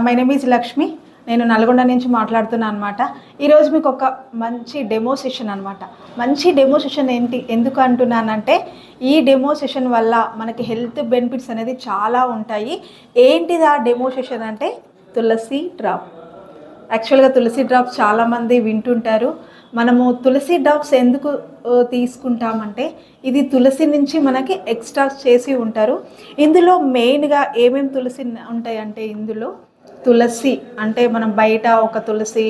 My name is Lakshmi. నేను నల్గొండ నుంచి మాట్లాడుతున్నాను అనమాట. ఈరోజు మీకు ఒక మంచి డెమో సెషన్ అనమాట. మంచి డెమో సెషన్ ఎందుకు అంటున్నానంటే, ఈ డెమో సెషన్ వల్ల మనకి హెల్త్ బెనిఫిట్స్ అనేది చాలా ఉంటాయి. ఏంటిది ఆ డెమో సెషన్ అంటే తులసి డ్రాప్. యాక్చువల్గా తులసి డ్రాప్స్ చాలామంది వింటుంటారు. మనము తులసి డ్రాప్స్ ఎందుకు తీసుకుంటామంటే, ఇది తులసి నుంచి మనకి ఎక్స్ట్రాక్ట్ చేసి ఉంటారు. ఇందులో మెయిన్గా ఏమేమి తులసి ఉంటాయంటే, ఇందులో తులసి అంటే మనం బయట ఒక తులసి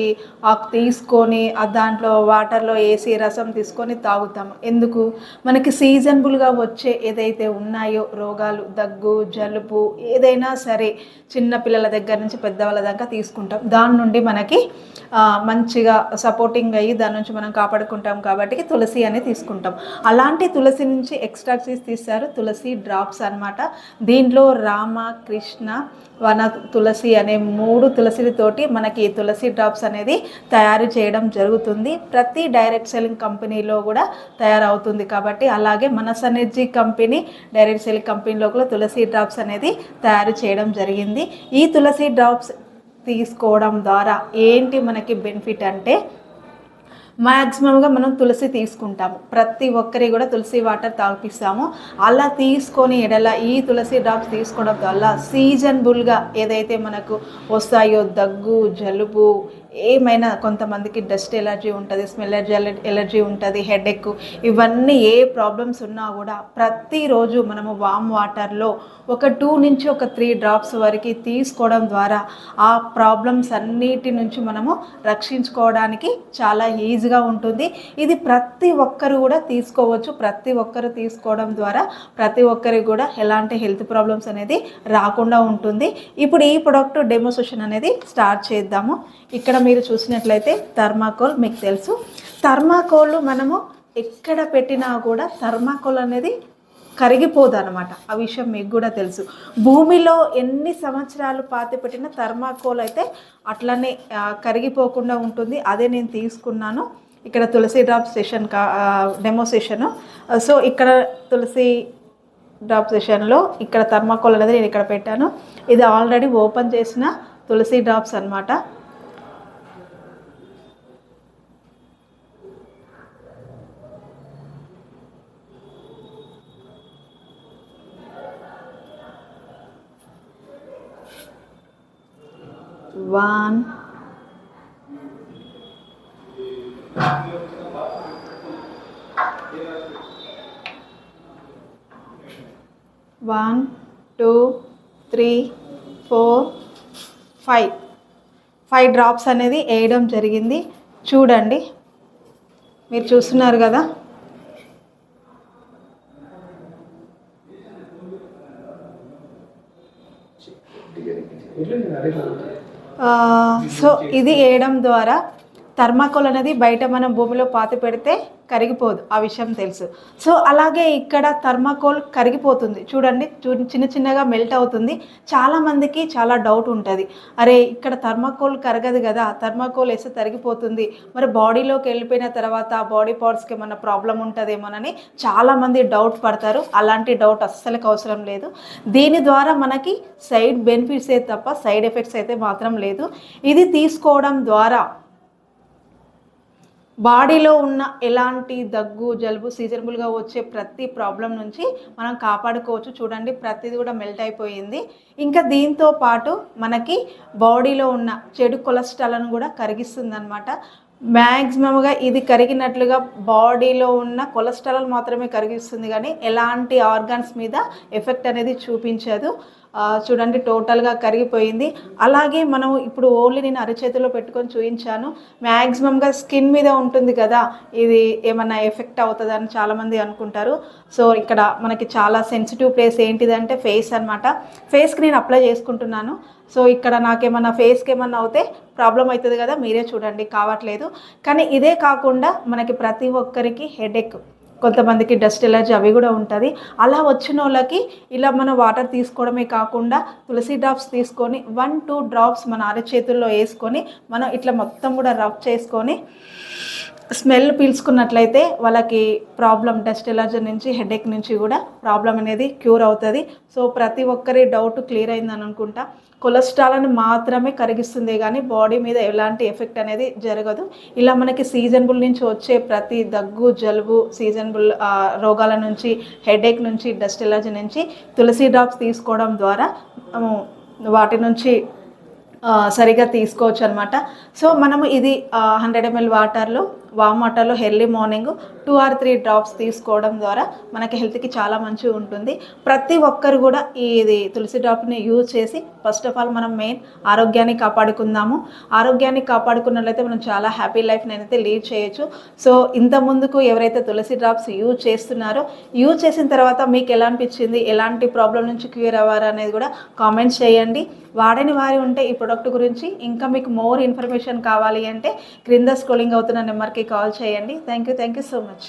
ఆకు తీసుకొని దాంట్లో వాటర్లో వేసి రసం తీసుకొని తాగుతాము. ఎందుకు? మనకి సీజనబుల్గా వచ్చే ఏదైతే ఉన్నాయో రోగాలు, దగ్గు, జలుబు ఏదైనా సరే చిన్నపిల్లల దగ్గర నుంచి పెద్దవాళ్ళ దాకా తీసుకుంటాం. దాని నుండి మనకి మంచిగా సపోర్టింగ్ అయ్యి దాని నుంచి మనం కాపాడుకుంటాం కాబట్టి తులసి అనేది తీసుకుంటాం. అలాంటి తులసి నుంచి ఎక్స్ట్రాక్ట్ చేసి తీస్తారు తులసి డ్రాప్స్ అనమాట. దీంట్లో రామ, కృష్ణ, వన తులసి అనే 3 తులసిలతోటి మనకి ఈ తులసి డ్రాప్స్ అనేది తయారు చేయడం జరుగుతుంది. ప్రతి డైరెక్ట్ సెల్లింగ్ కంపెనీలో కూడా తయారవుతుంది కాబట్టి, అలాగే మనస్ ఎనర్జీ కంపెనీ డైరెక్ట్ సెల్లింగ్ కంపెనీలో కూడా తులసి డ్రాప్స్ అనేది తయారు చేయడం జరిగింది. ఈ తులసి డ్రాప్స్ తీసుకోవడం ద్వారా ఏంటి మనకి బెనిఫిట్ అంటే, మ్యాక్సిమంగా మనం తులసి తీసుకుంటాము. ప్రతి ఒక్కరి కూడా తులసి వాటర్ తాగిపిస్తాము. అలా తీసుకొని ఎడల ఈ తులసి డ్రాప్స్ తీసుకోవడం వల్ల సీజనబుల్గా ఏదైతే మనకు వస్తాయో దగ్గు, జలుబు ఏమైనా, కొంతమందికి డస్ట్ ఎలర్జీ ఉంటుంది, స్మెల్ ఎలర్జీ ఉంటుంది, హెడేక్, ఇవన్నీ ఏ ప్రాబ్లమ్స్ ఉన్నా కూడా ప్రతిరోజు మనము వామ్ వాటర్లో ఒక 2 నుంచి 3 డ్రాప్స్ వరకు తీసుకోవడం ద్వారా ఆ ప్రాబ్లమ్స్ అన్నిటి నుంచి మనము రక్షించుకోవడానికి చాలా ఈజీగా ఉంటుంది. ఇది ప్రతి ఒక్కరు కూడా తీసుకోవచ్చు. ప్రతి ఒక్కరు తీసుకోవడం ద్వారా ప్రతి ఒక్కరికి కూడా ఎలాంటి హెల్త్ ప్రాబ్లమ్స్ అనేది రాకుండా ఉంటుంది. ఇప్పుడు ఈ ప్రొడక్ట్ డెమోన్స్ట్రేషన్ అనేది స్టార్ట్ చేద్దాము. ఇక్కడ మీరు చూసినట్లయితే థర్మాకోల్, మీకు తెలుసు థర్మాకోల్ మనము ఎక్కడ పెట్టినా కూడా థర్మాకోల్ అనేది కరిగిపోదు అనమాట. ఆ విషయం మీకు కూడా తెలుసు. భూమిలో ఎన్ని సంవత్సరాలు పాతి పెట్టిన థర్మాకోల్ అయితే అట్లనే కరిగిపోకుండా ఉంటుంది. అదే నేను తీసుకున్నాను. ఇక్కడ Tulsi drop session demo session. So ఇక్కడ తులసి డ్రాప్ సెషన్లో ఇక్కడ థర్మాకోల్ అనేది నేను ఇక్కడ పెట్టాను. ఇది ఆల్రెడీ ఓపెన్ చేసిన తులసి డ్రాప్స్ అనమాట. One, 2, 3, 4, 5 డ్రాప్స్ అనేది వేయడం జరిగింది. చూడండి, మీరు చూస్తున్నారు కదా. సో ఇది వేయడం ద్వారా థర్మాకోల్ అనేది బయట మనం భూమిలో పాతి పెడితే కరిగిపోదు, ఆ విషయం తెలుసు. సో అలాగే ఇక్కడ థర్మాకోల్ కరిగిపోతుంది. చూడండి, చిన్న చిన్నగా మెల్ట్ అవుతుంది. చాలామందికి చాలా డౌట్ ఉంటుంది, అరే ఇక్కడ థర్మాకోల్ కరగదు కదా, థర్మాకోల్ వేస్తే తరిగిపోతుంది, మరి బాడీలోకి వెళ్ళిపోయిన తర్వాత ఆ బాడీ పార్ట్స్కి ఏమన్నా ప్రాబ్లం ఉంటుందేమోనని చాలామంది డౌట్ పడతారు. అలాంటి డౌట్ అస్సలకి అవసరం లేదు. దీని ద్వారా మనకి సైడ్ బెనిఫిట్సే తప్ప సైడ్ ఎఫెక్ట్స్ అయితే మాత్రం లేదు. ఇది తీసుకోవడం ద్వారా బాడీలో ఉన్న ఎలాంటి దగ్గు, జలుబు, సీజనబుల్గా వచ్చే ప్రతి ప్రాబ్లం నుంచి మనం కాపాడుకోవచ్చు. చూడండి, ప్రతిది కూడా మెల్ట్ అయిపోయింది. ఇంకా దీంతో పాటు మనకి బాడీలో ఉన్న చెడు కొలెస్ట్రాల్ను కూడా కరిగిస్తుంది అనమాట. మ్యాక్సిమంగా ఇది కరిగినట్లుగా బాడీలో ఉన్న కొలెస్ట్రాల్ మాత్రమే కరిగిస్తుంది, కానీ ఎలాంటి ఆర్గాన్స్ మీద ఎఫెక్ట్ అనేది చూపించదు. చూడండి, టోటల్గా కరిగిపోయింది. అలాగే మనం ఇప్పుడు ఓన్లీ నేను అరచేతిలో పెట్టుకొని చూపించాను. మ్యాక్సిమంగా స్కిన్ మీద ఉంటుంది కదా, ఇది ఏమన్నా ఎఫెక్ట్ అవుతుందని చాలామంది అనుకుంటారు. సో ఇక్కడ మనకి చాలా సెన్సిటివ్ ప్లేస్ ఏంటిదంటే ఫేస్ అనమాట. ఫేస్కి నేను అప్లై చేసుకుంటున్నాను. సో ఇక్కడ నాకేమన్నా ఫేస్కి ఏమన్నా అవుతే ప్రాబ్లం అవుతుంది కదా, మీరే చూడండి, కావట్లేదు. కానీ ఇదే కాకుండా మనకి ప్రతి ఒక్కరికి హెడేక్, కొంతమందికి డస్ట్ ఎలర్జీ అవి కూడా ఉంటుంది. అలా వచ్చిన వాళ్ళకి ఇలా మనం వాటర్ తీసుకోవడమే కాకుండా తులసి డ్రాప్స్ తీసుకొని 1-2 డ్రాప్స్ మన అరచేతుల్లో వేసుకొని మనం ఇట్లా మొత్తం కూడా రబ్ చేసుకొని స్మెల్ పీల్చుకున్నట్లయితే వాళ్ళకి ప్రాబ్లం డస్ట్ ఎలర్జీ నుంచి హెడేక్ నుంచి కూడా ప్రాబ్లం అనేది క్యూర్ అవుతుంది. సో ప్రతి ఒక్కరి డౌట్ క్లియర్ అయిందని అనుకుంటా. కొలెస్ట్రాల్ని మాత్రమే కరిగిస్తుంది కానీ బాడీ మీద ఎలాంటి ఎఫెక్ట్ అనేది జరగదు. ఇలా మనకి సీజనబుల్ నుంచి వచ్చే ప్రతి దగ్గు, జలుబు, సీజనబుల్ రోగాల నుంచి, హెడేక్ నుంచి, డస్ట్ ఎలర్జీ నుంచి తులసి డ్రాప్స్ తీసుకోవడం ద్వారా వాటి నుంచి సరిగా తీసుకోవచ్చు అనమాట. సో మనము ఇది 100 ml వాటర్లో, వామ్ వాటర్లో ఎర్లీ మార్నింగ్ 2 or 3 డ్రాప్స్ తీసుకోవడం ద్వారా మనకి హెల్త్కి చాలా మంచిగా ఉంటుంది. ప్రతి ఒక్కరు కూడా ఇది తులసి డ్రాప్ని యూజ్ చేసి ఫస్ట్ ఆఫ్ ఆల్ మనం మెయిన్ ఆరోగ్యాన్ని కాపాడుకుందాము. ఆరోగ్యాన్ని కాపాడుకున్నట్లయితే మనం చాలా హ్యాపీ లైఫ్ని అయితే లీడ్ చేయొచ్చు. సో ఇంత ముందుకు ఎవరైతే తులసి డ్రాప్స్ యూజ్ చేస్తున్నారో, యూజ్ చేసిన తర్వాత మీకు ఎలా అనిపించింది, ఎలాంటి ప్రాబ్లం నుంచి క్యూర్ అవ్వారు అనేది కూడా కామెంట్స్ చేయండి. వాడని వారి ఉంటే ఈ ప్రొడక్ట్ గురించి ఇంకా మీకు మోర్ ఇన్ఫర్మేషన్ కావాలి అంటే క్రింద స్క్రోలింగ్ అవుతున్న నెంబర్కి కాల్ చేయండి. Thank you so much.